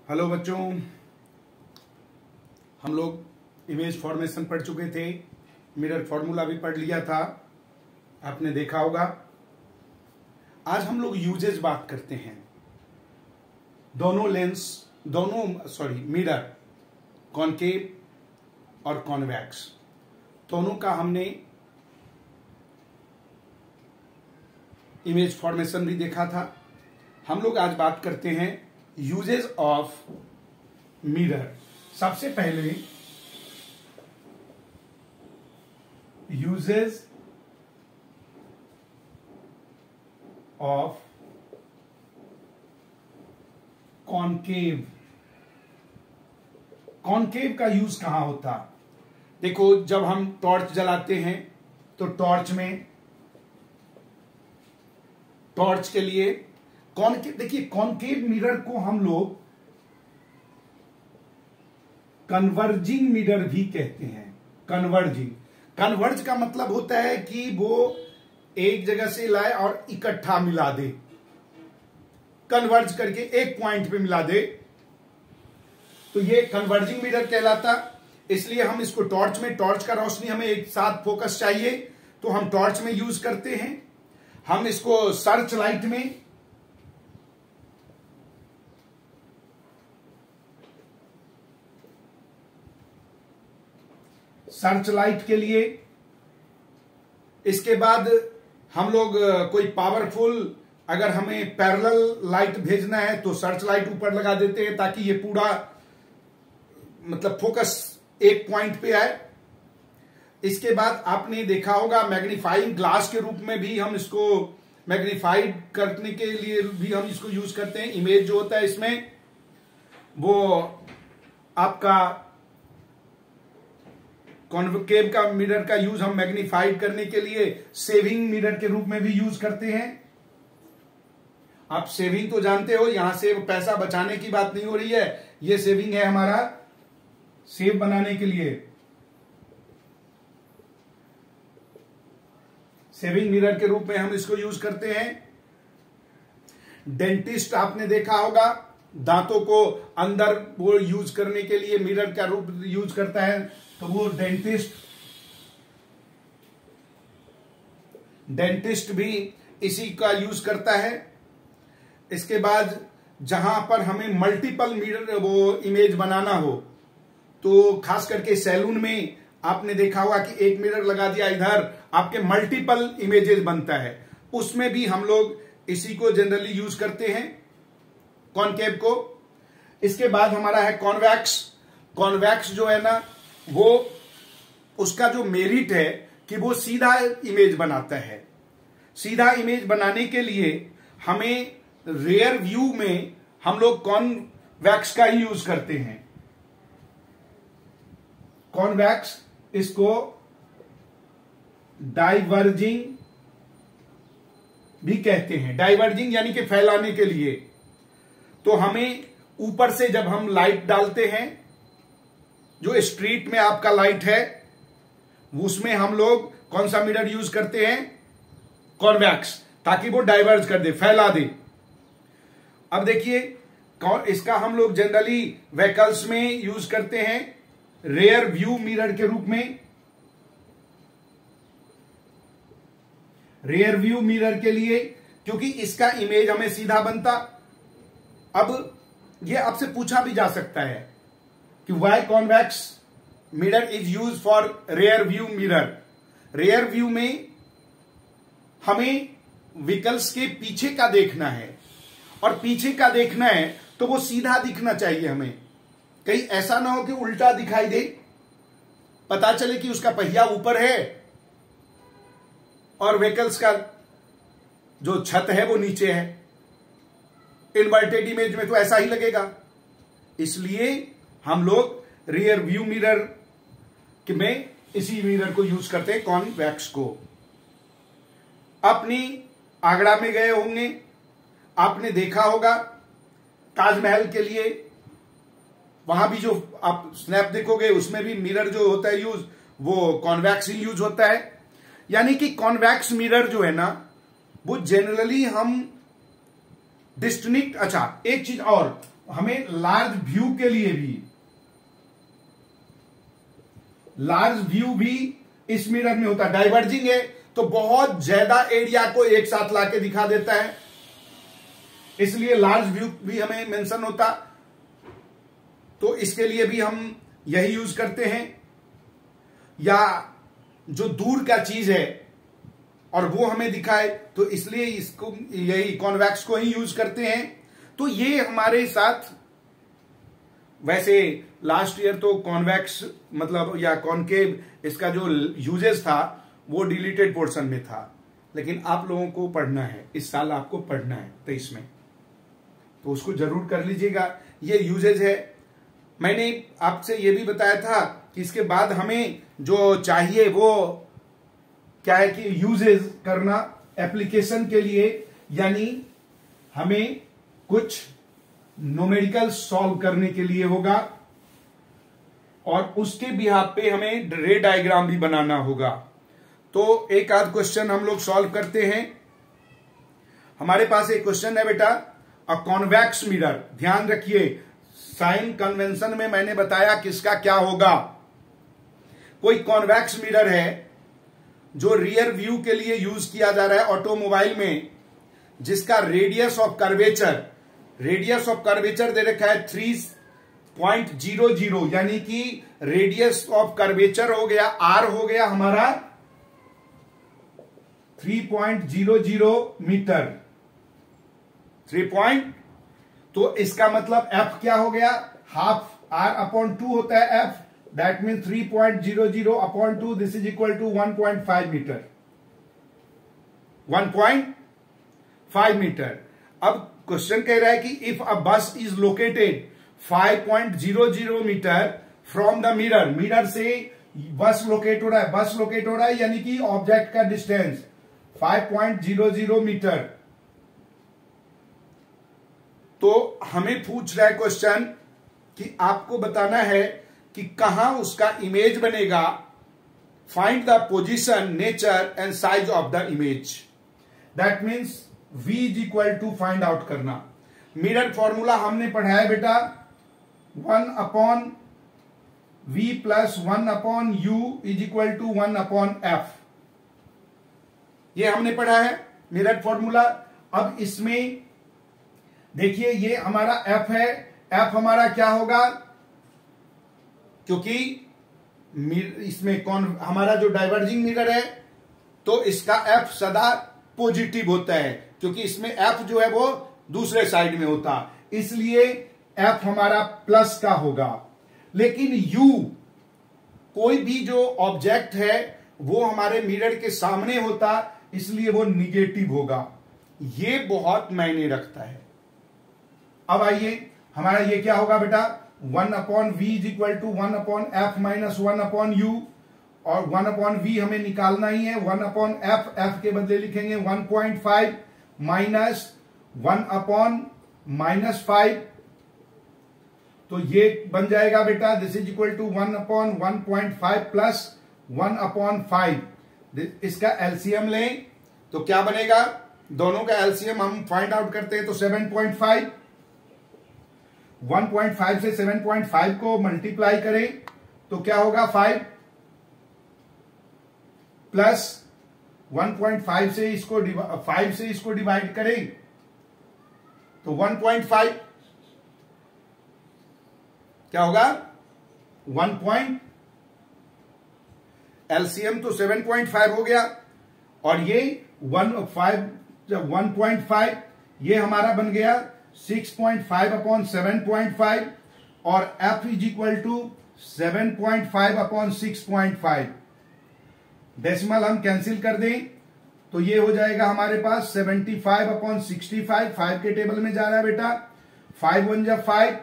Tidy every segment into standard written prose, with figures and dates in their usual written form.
Hello बच्चों, हम लोग इमेज फॉर्मेशन पढ़ चुके थे। मिरर फॉर्मूला भी पढ़ लिया था, आपने देखा होगा। आज हम लोग यूजेज बात करते हैं। मिरर कॉनकेव और कॉन्वेक्स दोनों का हमने इमेज फॉर्मेशन भी देखा था। हम लोग आज बात करते हैं यूजेस ऑफ मिरर। सबसे पहले यूजेस ऑफ कॉनकेव। कॉनकेव का यूज कहां होता? देखो, जब हम टॉर्च जलाते हैं तो टॉर्च के लिए देखिए, कॉनकेव मिरर को हम लोग कन्वर्जिंग मिरर भी कहते हैं। कन्वर्ज का मतलब होता है कि वो एक जगह से लाए और इकट्ठा मिला दे, कन्वर्ज करके एक पॉइंट पे मिला दे, तो ये कन्वर्जिंग मिरर कहलाता। इसलिए हम इसको टॉर्च का रोशनी हमें एक साथ फोकस चाहिए तो हम टॉर्च में यूज करते हैं। हम इसको सर्च लाइट के लिए। इसके बाद हम लोग कोई पावरफुल, अगर हमें पैरेलल लाइट भेजना है तो सर्च लाइट ऊपर लगा देते हैं ताकि ये पूरा मतलब फोकस एक पॉइंट पे आए। इसके बाद आपने देखा होगा मैग्नीफाइंग ग्लास के रूप में भी हम इसको मैग्नीफाइड करने के लिए भी हम इसको यूज करते हैं। इमेज जो होता है इसमें वो आपका कॉन्केव का मिरर का यूज हम मैग्नीफाइड करने के लिए सेविंग मिरर के रूप में भी यूज करते हैं। आप सेविंग तो जानते हो, यहां से पैसा बचाने की बात नहीं हो रही है, ये सेविंग है हमारा सेव बनाने के लिए। सेविंग मिरर के रूप में हम इसको यूज करते हैं। डेंटिस्ट आपने देखा होगा, दांतों को अंदर वो यूज करने के लिए मिरर का रूप यूज करता है, तो वो डेंटिस्ट भी इसी का यूज करता है। इसके बाद जहां पर हमें मल्टीपल मिरर वो इमेज बनाना हो, तो खास करके सैलून में आपने देखा होगा कि एक मिरर लगा दिया, इधर आपके मल्टीपल इमेजेस बनता है, उसमें भी हम लोग इसी को जनरली यूज करते हैं, कॉनकेव को। इसके बाद हमारा है कॉन्वेक्स जो है ना, वो उसका जो मेरिट है कि वो सीधा इमेज बनाता है। सीधा इमेज बनाने के लिए हमें रेयर व्यू में हम लोग कॉन्वेक्स का ही यूज करते हैं। कॉन्वेक्स, इसको डाइवर्जिंग भी कहते हैं। डाइवर्जिंग यानी कि फैलाने के लिए। तो हमें ऊपर से जब हम लाइट डालते हैं, जो स्ट्रीट में आपका लाइट है, उसमें हम लोग कौन सा मिरर यूज करते हैं? कॉन्वेक्स, ताकि वो डाइवर्ज कर दे, फैला दे। अब देखिए, इसका हम लोग जनरली व्हीकल्स में यूज करते हैं रेयर व्यू मिरर के रूप में। रेयर व्यू मिरर के लिए, क्योंकि इसका इमेज हमें सीधा बनता। अब ये आपसे पूछा भी जा सकता है कि why convex mirror is use for rear view mirror. Rear view में हमें व्हीकल्स के पीछे का देखना है, और पीछे का देखना है तो वो सीधा दिखना चाहिए हमें। कहीं ऐसा ना हो कि उल्टा दिखाई दे, पता चले कि उसका पहिया ऊपर है और व्हीकल्स का जो छत है वो नीचे है। इन्वर्टेड इमेज में तो ऐसा ही लगेगा। इसलिए हम लोग रियर व्यू मिरर में इसी मिरर को यूज करते हैं, कॉन्वेक्स को। अपनी आगरा में गए होंगे, आपने देखा होगा ताजमहल के लिए, वहां भी जो आप स्नैप देखोगे उसमें भी मिरर जो होता है यूज, वो कॉन्वेक्स ही यूज होता है। यानी कि कॉन्वेक्स मिरर जो है ना, वो जनरली हम डिस्टिंक्ट। अच्छा, एक चीज और, हमें लार्ज व्यू के लिए भी, लार्ज व्यू भी इस मिरर में होता है। डाइवर्जिंग है तो बहुत ज्यादा एरिया को एक साथ लाके दिखा देता है, इसलिए लार्ज व्यू भी हमें मेंशन होता, तो इसके लिए भी हम यही यूज करते हैं। या जो दूर का चीज है और वो हमें दिखाए, तो इसलिए इसको यही कॉन्वेक्स को ही यूज करते हैं। तो ये हमारे साथ, वैसे लास्ट ईयर तो कॉन्वेक्स मतलब या कॉनकेव इसका जो यूजेस था वो डिलीटेड पोर्शन में था, लेकिन आप लोगों को पढ़ना है, इस साल आपको पढ़ना है 23 में, तो उसको जरूर कर लीजिएगा। ये यूजेज है। मैंने आपसे ये भी बताया था कि इसके बाद हमें जो चाहिए वो क्या है कि यूजेज करना एप्लीकेशन के लिए, यानी हमें कुछ न्यूमेरिकल सॉल्व करने के लिए होगा और उसके बिहाफ पे हमें रे डायग्राम भी बनाना होगा। तो एक आध क्वेश्चन हम लोग सॉल्व करते हैं। हमारे पास एक क्वेश्चन है बेटा, अ कॉन्वेक्स मिरर। ध्यान रखिए, साइन कन्वेंशन में मैंने बताया किसका क्या होगा। कोई कॉन्वेक्स मिरर है जो रियर व्यू के लिए यूज किया जा रहा है ऑटोमोबाइल में, जिसका रेडियस ऑफ कर्वेचर दे रखा है 3.00, यानी कि रेडियस ऑफ कर्वेचर हो गया, आर हो गया हमारा 3.00 मीटर। 3 तो इसका मतलब एफ क्या हो गया, हाफ आर अपॉन 2 होता है F, that mean 3.00 upon 2, this is equal to 1.5 metre. 1.5 metre. अब क्वेश्चन कह रहा है कि if a bus is located 5.00 metre from the mirror, mirror से बस लोकेट हो रहा है, यानी कि ऑब्जेक्ट का डिस्टेंस 5.00 मीटर। तो हमें पूछ रहा है क्वेश्चन कि आपको बताना है कि कहां उसका इमेज बनेगा। Find the position, nature and size of the image. That means v is equal to find out करना। मिरर फॉर्मूला हमने पढ़ा है बेटा, 1 upon v plus 1 upon u is equal to 1 upon f। ये हमने पढ़ा है मिरर फॉर्मूला। अब इसमें देखिए, ये हमारा f है, f हमारा क्या होगा, क्योंकि इसमें कौन हमारा जो डाइवर्जिंग मिरर है तो इसका f सदा पॉजिटिव होता है, क्योंकि इसमें f जो है वो दूसरे साइड में होता, इसलिए f हमारा प्लस का होगा। लेकिन u, कोई भी जो ऑब्जेक्ट है वो हमारे मिरर के सामने होता, इसलिए वो निगेटिव होगा। ये बहुत मायने रखता है। अब आइए, हमारा ये क्या होगा बेटा, 1 upon V is equal to 1 upon F minus 1 upon U, और 1 अपॉन वी हमें निकालना ही है। 1 अपॉन एफ, एफ के बदले लिखेंगे 1.5 माइनस 1 अपॉन माइनस 5, तो ये बन जाएगा बेटा, this is equal to 1 upon 1.5 plus 1 upon 5। इसका एलसीएम लें तो क्या बनेगा, दोनों का एलसीएम हम फाइंड आउट करते हैं तो 7.5। 1.5 से 7.5 को मल्टीप्लाई करें तो क्या होगा, 5 प्लस 1.5 से इसको 5 से इसको डिवाइड करें तो 1.5 क्या होगा, 1. एलसीएम तो 7.5 हो गया, और ये 1.5 ये हमारा बन गया 6.5 अपॉन 7.5, और f is equal to 7.5 upon 6.5। Decimal हम कैंसिल कर दें तो ये हो जाएगा हमारे पास 75 अपॉन 65। 5 के टेबल में जा रहा है बेटा, 5 1 जा 5,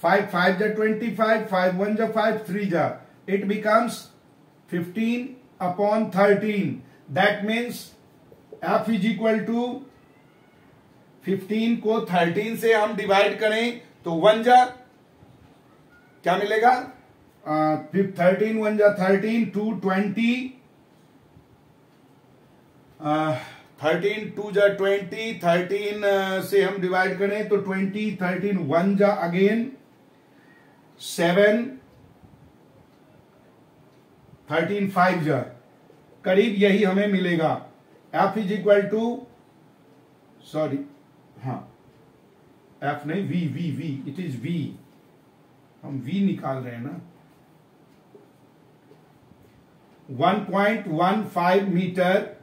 5 5 जा 25, 5 1 जा 5, 3 जा, it becomes 15 upon 13। That means f is equal to 15 को 13 से हम डिवाइड करें तो 1 जा क्या मिलेगा, 13 1 जा 13, 2 20, 13 2 जा 20, 13 से हम डिवाइड करें तो 20, 13 1 जा अगेन 7, 13 5 जा, करीब यही हमें मिलेगा। F is equal to, sorry, हाँ F नहीं, V, इट इज V, हम V निकाल रहे हैं ना। 1.15 मीटर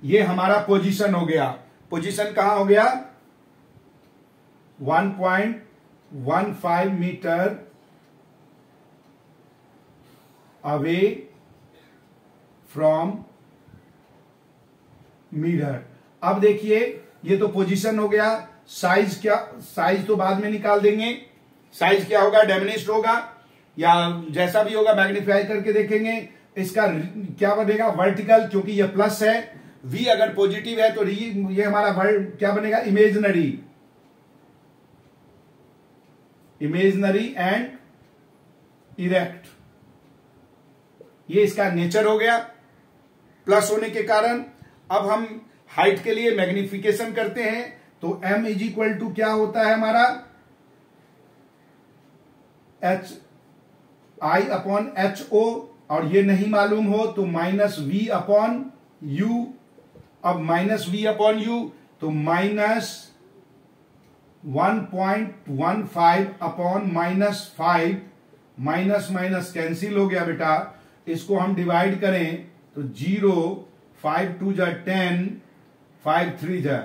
ये हमारा पोजीशन हो गया। पोजीशन कहां हो गया? 1.15 मीटर अवे फ्रॉम मिरर। अब देखिए ये तो पोजीशन हो गया। साइज क्या, साइज तो बाद में निकाल देंगे। साइज क्या होगा? डिमिनिश्ड होगा या जैसा भी होगा मैग्नीफाई करके देखेंगे। इसका क्या बनेगा? वर्टिकल, क्योंकि ये प्लस है। v अगर पॉजिटिव है तो ये हमारा क्या बनेगा? इमेजिनरी। इमेजिनरी एंड इरेक्ट, ये इसका नेचर हो गया प्लस होने के कारण। अब हम हाइट के लिए मैग्निफिकेशन करते हैं तो m इज इक्वल टू क्या होता है हमारा? HI अपॉन HO, और ये नहीं मालूम हो तो माइनस V अपॉन U। अब माइनस V अपॉन U तो minus 1.15 upon -5, minus minus cancel हो गया बेटा। इसको हम डिवाइड करें तो 0, 5 2 जा 10, 5 3 जा,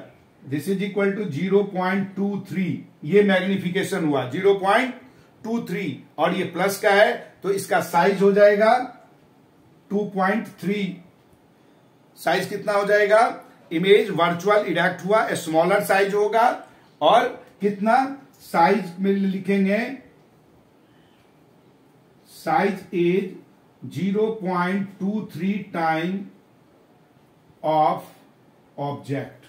दिस इज इक्वल टू 0.23। ये मैग्निफिकेशन हुआ 0.23, और ये प्लस का है तो इसका साइज हो जाएगा 2.3। साइज कितना हो जाएगा? इमेज वर्चुअल इरेक्ट हुआ, स्मॉलर साइज होगा। और कितना साइज में लिखेंगे? Size is 0.23 time of object.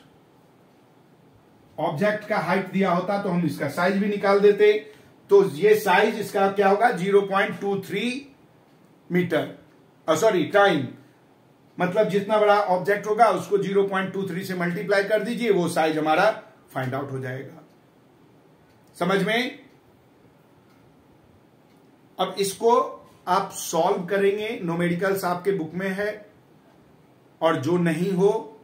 Object का हाइट दिया होता तो हम इसका साइज भी निकाल देते। तो ये साइज इसका क्या होगा? 0.23 मीटर, सॉरी टाइम। मतलब जितना बड़ा ऑब्जेक्ट होगा उसको 0.23 से मल्टीप्लाई कर दीजिए, वो साइज हमारा फाइंड आउट हो जाएगा। समझ में? अब इसको आप सॉल्व करेंगे, न्यूमेरिकल्स आपके बुक में है, और जो नहीं हो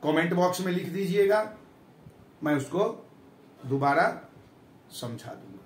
कमेंट बॉक्स में लिख दीजिएगा, मैं उसको दोबारा समझा दूंगा।